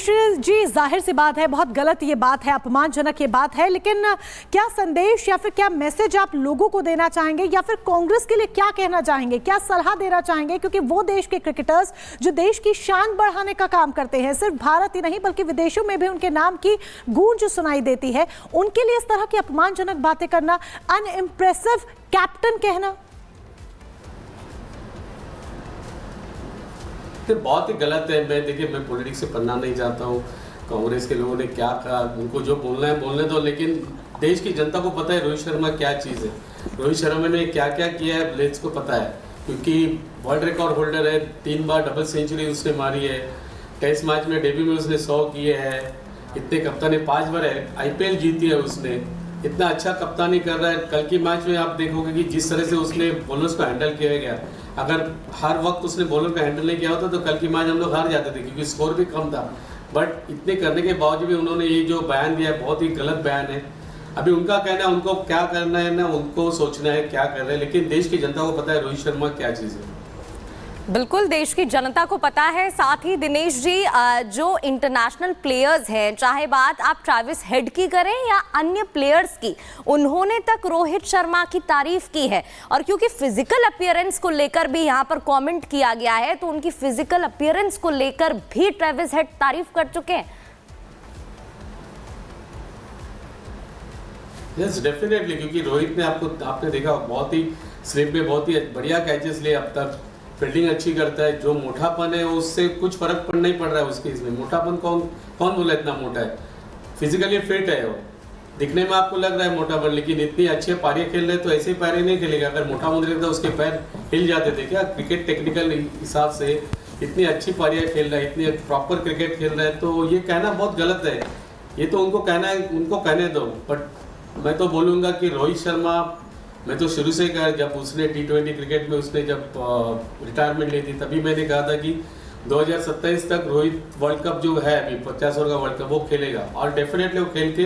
दिनेश जी, जाहिर सी बात है, बहुत गलत ये बात है, अपमानजनक ये बात है, लेकिन क्या संदेश या फिर क्या मैसेज आप लोगों को देना चाहेंगे या फिर कांग्रेस के लिए क्या कहना चाहेंगे, क्या सलाह देना चाहेंगे? क्योंकि वो देश के क्रिकेटर्स जो देश की शान बढ़ाने का काम करते हैं, सिर्फ भारत ही नहीं बल्कि विदेशों में भी उनके नाम की गूंज सुनाई देती है, उनके लिए इस तरह की अपमानजनक बातें करना, अनइम्प्रेसिव कैप्टन कहना, बहुत ही गलत है। मैं पॉलिटिक्स से पढ़ना नहीं चाहता हूँ। कांग्रेस के लोगों ने क्या कहा, उनको जो बोलना है बोलने दो, लेकिन देश की जनता को पता है रोहित शर्मा क्या चीज़ है, रोहित शर्मा ने क्या क्या किया है ब्लेड्स को पता है, क्योंकि वर्ल्ड रिकॉर्ड होल्डर है, 3 बार डबल सेंचुरी उसने मारी है, टेस्ट मैच में डेब्यू में उसने 100 किए हैं, इतने कप्तानी 5 बार IPL जीती है उसने, इतना अच्छा कप्तानी कर रहा है। कल की मैच में आप देखोगे कि जिस तरह से उसने बॉलर्स को हैंडल किया गया, अगर हर वक्त उसने बॉलर को हैंडल नहीं किया होता तो कल की मैच हम लोग हार जाते थे, क्योंकि स्कोर भी कम था। बट इतने करने के बावजूद भी उन्होंने ये जो बयान दिया है बहुत ही गलत बयान है। अभी उनका कहना है, उनको क्या करना है ना, उनको सोचना है क्या कर रहे हैं, लेकिन देश की जनता को पता है रोहित शर्मा क्या चीज़ है। बिल्कुल देश की जनता को पता है। साथ ही दिनेश जी, जो इंटरनेशनल प्लेयर्स हैं, चाहे बात आप ट्रैविस हेड की करें या अन्य प्लेयर्स की, उन्होंने तक रोहित शर्मा की तारीफ की है। और क्योंकि फिजिकल अपीयरेंस को लेकर भी यहाँ पर कमेंट किया गया है, तो उनकी फिजिकल अपीयरेंस को लेकर भी ट्रैविस हेड तारीफ कर चुके हैं। यस डेफिनेटली, क्योंकि रोहित ने आपने देखा बहुत ही स्लिप में बहुत ही बढ़िया कैचेस लिए, अब तक फील्डिंग अच्छी करता है। जो मोटापन है उससे कुछ फर्क नहीं पड़ रहा है उसके इसमें। मोटापन कौन बोला इतना मोटा है, फिजिकली फिट है वो, दिखने में आपको लग रहा है मोटापन, लेकिन इतनी अच्छे पारियां खेल रहे तो ऐसे पारियां नहीं खेलेगा। अगर मोटा मुंह रहता उसके पैर हिल जाते थे क्या? क्रिकेट टेक्निकल हिसाब से इतनी अच्छी पारियां खेल रहा है, इतनी प्रॉपर क्रिकेट खेल रहा है, तो ये कहना बहुत गलत है। ये तो उनको कहना है, उनको कहने दो। बट मैं तो बोलूँगा कि रोहित शर्मा, मैं तो शुरू से कहा, जब उसने T20 क्रिकेट में उसने जब रिटायरमेंट ली थी, तभी मैंने कहा था कि 2027 तक रोहित वर्ल्ड कप जो है अभी 50 ओवर का वर्ल्ड कप वो खेलेगा, और डेफिनेटली वो खेल के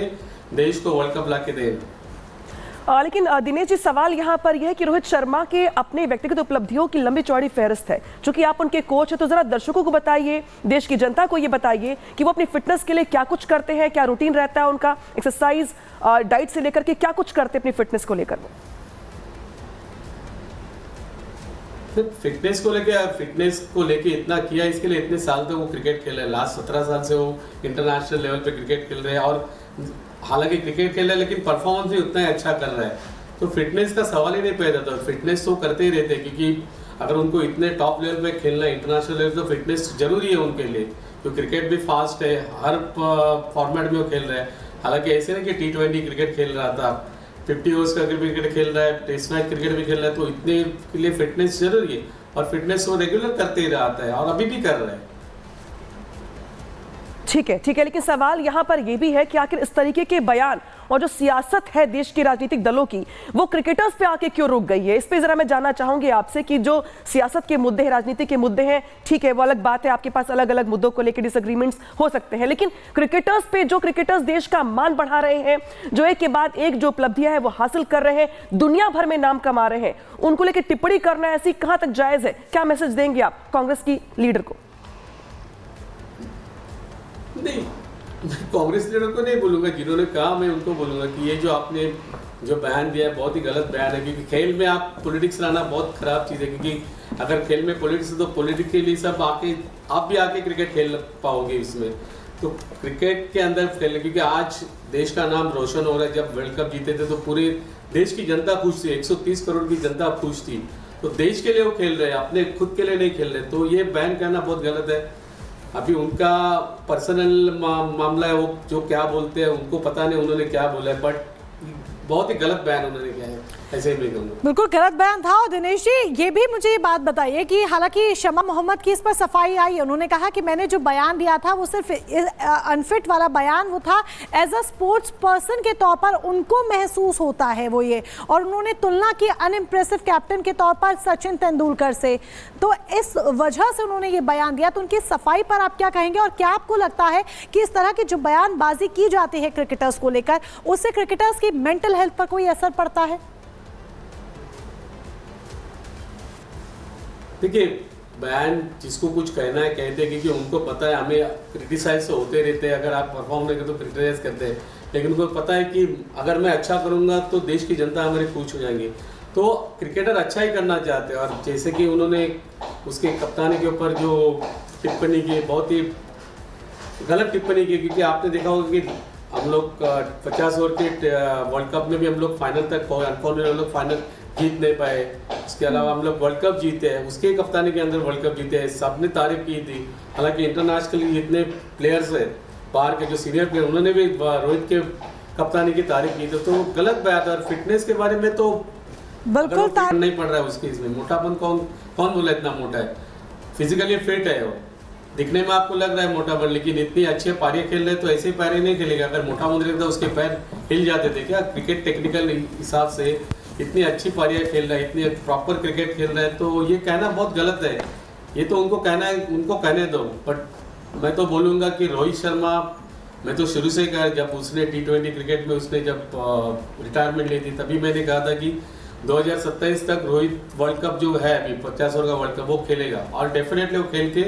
देश को वर्ल्ड कप ला के देगा। लेकिन दिनेश जी, सवाल यहाँ पर यह है कि रोहित शर्मा के अपने व्यक्तिगत उपलब्धियों की लंबी चौड़ी फहरिस्त है। चूंकि आप उनके कोच हैं, तो जरा दर्शकों को बताइए, देश की जनता को ये बताइए कि वो अपनी फिटनेस के लिए क्या कुछ करते हैं, क्या रूटीन रहता है उनका, एक्सरसाइज डाइट से लेकर के क्या कुछ करते हैं अपनी फिटनेस को लेकर। फिटनेस को लेके इतना किया, इसके लिए इतने साल तक वो क्रिकेट खेल रहे हैं। लास्ट 17 साल से वो इंटरनेशनल लेवल पे क्रिकेट खेल रहे हैं, और हालांकि क्रिकेट खेल रहे हैं लेकिन परफॉर्मेंस भी उतना ही अच्छा कर रहा है। तो फिटनेस का सवाल ही नहीं पैदा होता। फिटनेस तो करते ही रहते हैं, क्योंकि अगर उनको इतने टॉप लेवल पे खेलना है इंटरनेशनल लेवल, तो फिटनेस जरूरी है उनके लिए। तो क्रिकेट भी फास्ट है, हर फॉर्मेट में वो खेल रहे हैं। हालांकि ऐसे नहीं कि T20 क्रिकेट खेल रहा था, 50 ओवर्स का क्रिकेट खेल रहा है, टेस्ट मैच क्रिकेट भी खेल रहा है, तो इतने के लिए फिटनेस जरूरी है, और फिटनेस वो रेगुलर करते ही रहता है, और अभी भी कर रहा है। ठीक है, लेकिन सवाल यहाँ पर यह भी है कि आखिर इस तरीके के बयान और जो सियासत है देश के राजनीतिक दलों की, वो क्रिकेटर्स पे आके क्यों रुक गई है? इस पे जरा मैं जानना चाहूंगी आपसे कि जो सियासत के मुद्दे हैं, राजनीति के मुद्दे हैं, ठीक है वो अलग बात है, आपके पास अलग अलग मुद्दों को लेकर डिसएग्रीमेंट्स हो सकते हैं, लेकिन क्रिकेटर्स पे, जो क्रिकेटर्स देश का मान बढ़ा रहे हैं, जो एक के बाद एक जो उपलब्धियां हैं वो हासिल कर रहे हैं, दुनिया भर में नाम कमा रहे हैं, उनको लेकर टिप्पणी करना ऐसी कहां तक जायज है? क्या मैसेज देंगे आप कांग्रेस की लीडर को? नहीं, कांग्रेस लीडर को नहीं बोलूँगा, जिन्होंने कहा मैं उनको बोलूँगा कि ये जो आपने जो बयान दिया है बहुत ही गलत बयान है। क्योंकि खेल में आप पॉलिटिक्स लाना बहुत खराब चीज़ है, क्योंकि अगर खेल में पॉलिटिक्स है तो पॉलिटिकली सब आप भी आके क्रिकेट खेल पाओगे इसमें। तो क्रिकेट के अंदर खेलने, क्योंकि आज देश का नाम रोशन हो रहा है। जब वर्ल्ड कप जीते थे तो पूरे देश की जनता खुश थी, 130 करोड़ की जनता खुश थी। तो देश के लिए वो खेल रहे हैं, अपने खुद के लिए नहीं खेल रहे। तो ये बैन करना बहुत गलत है। अभी उनका पर्सनल मामला है, वो जो क्या बोलते हैं उनको पता नहीं उन्होंने क्या बोला है, बट बहुत ही गलत बयान उन्होंने किया है, ऐसे ही मैं कहूँगा। बिल्कुल गलत बयान था। और दिनेश जी, ये भी मुझे ये बात बताइए कि हालांकि शमा मोहम्मद की इस पर सफाई आई, उन्होंने कहा कि मैंने जो बयान दिया था वो सिर्फ अनफिट वाला बयान वो था, एज अ स्पोर्ट्स पर्सन के तौर पर उनको महसूस होता है वो ये, और उन्होंने तुलना की अनइम्प्रेसिव कैप्टन के तौर पर सचिन तेंदुलकर से। तो इस वजह से उन्होंने ये बयान दिया, तो उनकी सफाई पर आप क्या कहेंगे? और क्या आपको लगता है कि इस तरह की जो बयानबाजी की जाती है क्रिकेटर्स को लेकर, उससे क्रिकेटर्स की मेंटल हेल्थ पर कोई असर पड़ता है? देखिए, बयान जिसको कुछ कहना है कहते हैं, क्योंकि उनको पता है हमें क्रिटिसाइज तो होते रहते हैं, अगर आप परफॉर्म नहीं करते तो क्रिटिसाइज करते हैं, लेकिन उनको पता है कि अगर मैं अच्छा करूँगा तो देश की जनता हमारे खुश हो जाएंगी। तो क्रिकेटर अच्छा ही करना चाहते हैं, और जैसे कि उन्होंने उसके कप्तानी के ऊपर जो टिप्पणी की, बहुत ही गलत टिप्पणी की, क्योंकि आपने देखा होगा कि हम लोग 50 ओवर के वर्ल्ड कप में भी हम लोग फाइनल तक पहुंचे, अनफॉर्चुनेटली हम लोग फाइनल जीत नहीं पाए। उसके अलावा हम लोग वर्ल्ड कप जीते हैं, उसके कप्तानी के अंदर वर्ल्ड कप जीते हैं, सबने तारीफ की थी। हालांकि इंटरनेशनली जितने प्लेयर्स हैं बाहर के जो सीनियर प्लेयर, उन्होंने भी रोहित के कप्तानी की तारीफ की थी। तो गलत बात है। और फिटनेस के बारे में तो बिल्कुल नहीं पड़ रहा है उसके, इसमें मोटापन कौन बोला इतना मोटा है? फिजिकली फिट है वो, दिखने में आपको लग रहा है मोटापन, लेकिन इतनी अच्छे पारियां खेल रहे तो ऐसे ही पारियां नहीं खेलेगा। अगर मोटा मुंह रहता उसके पैर हिल जाते थे क्या? क्रिकेट टेक्निकल हिसाब से इतनी अच्छी पारियां खेल रहा है, इतनी प्रॉपर क्रिकेट खेल रहा है, तो ये कहना बहुत गलत है। ये तो उनको कहना है, उनको कहने दो। बट मैं तो बोलूँगा कि रोहित शर्मा, मैं तो शुरू से कहा, जब उसने T20 क्रिकेट में उसने जब रिटायरमेंट ली थी, तभी मैंने कहा था कि 2027 तक रोहित वर्ल्ड कप जो है अभी 50 ओवर का वर्ल्ड कप वो खेलेगा, और डेफिनेटली वो खेल के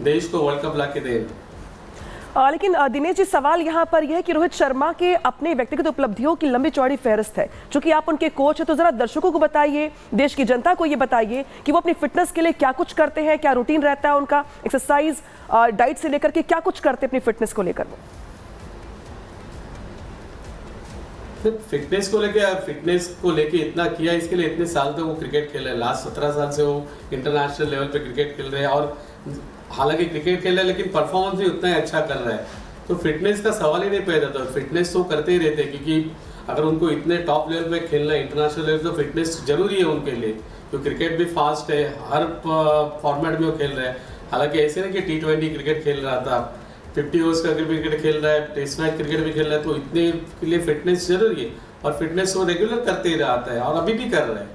देश को वर्ल्ड कप ला के देगा। लेकिन दिनेश जी, सवाल यहाँ पर यह है कि रोहित शर्मा के अपने व्यक्तिगत उपलब्धियों की लंबी चौड़ी फहरिस्त है। चूंकि आप उनके कोच हैं, तो जरा दर्शकों को बताइए, देश की जनता को ये बताइए कि वो अपनी फिटनेस के लिए क्या कुछ करते हैं, क्या रूटीन रहता है उनका, एक्सरसाइज, डाइट से लेकर के क्या कुछ करते हैं अपनी फिटनेस को लेकर। फिटनेस को लेके इतना किया, इसके लिए इतने साल तक वो क्रिकेट खेल रहे हैं। लास्ट 17 साल से वो इंटरनेशनल लेवल पे क्रिकेट खेल रहे हैं, और हालांकि क्रिकेट खेल रहे हैं लेकिन परफॉर्मेंस भी उतना ही अच्छा कर रहा है। तो फिटनेस का सवाल ही नहीं पैदा था। फिटनेस तो करते ही रहते हैं, क्योंकि अगर उनको इतने टॉप लेवल पे खेलना है, इंटरनेशनल लेवल, तो फिटनेस जरूरी है उनके लिए। तो क्रिकेट भी फास्ट है, हर फॉर्मेट में वो खेल रहे हैं। हालांकि ऐसे नहीं कि T20 क्रिकेट खेल रहा था, 50 ओवर्स का क्रिकेट खेल रहा है, टेस्ट मैच क्रिकेट भी खेल रहा है, तो इतने के लिए फिटनेस जरूरी है। और फिटनेस वो रेगुलर करते ही रहता है, और अभी भी कर रहा है।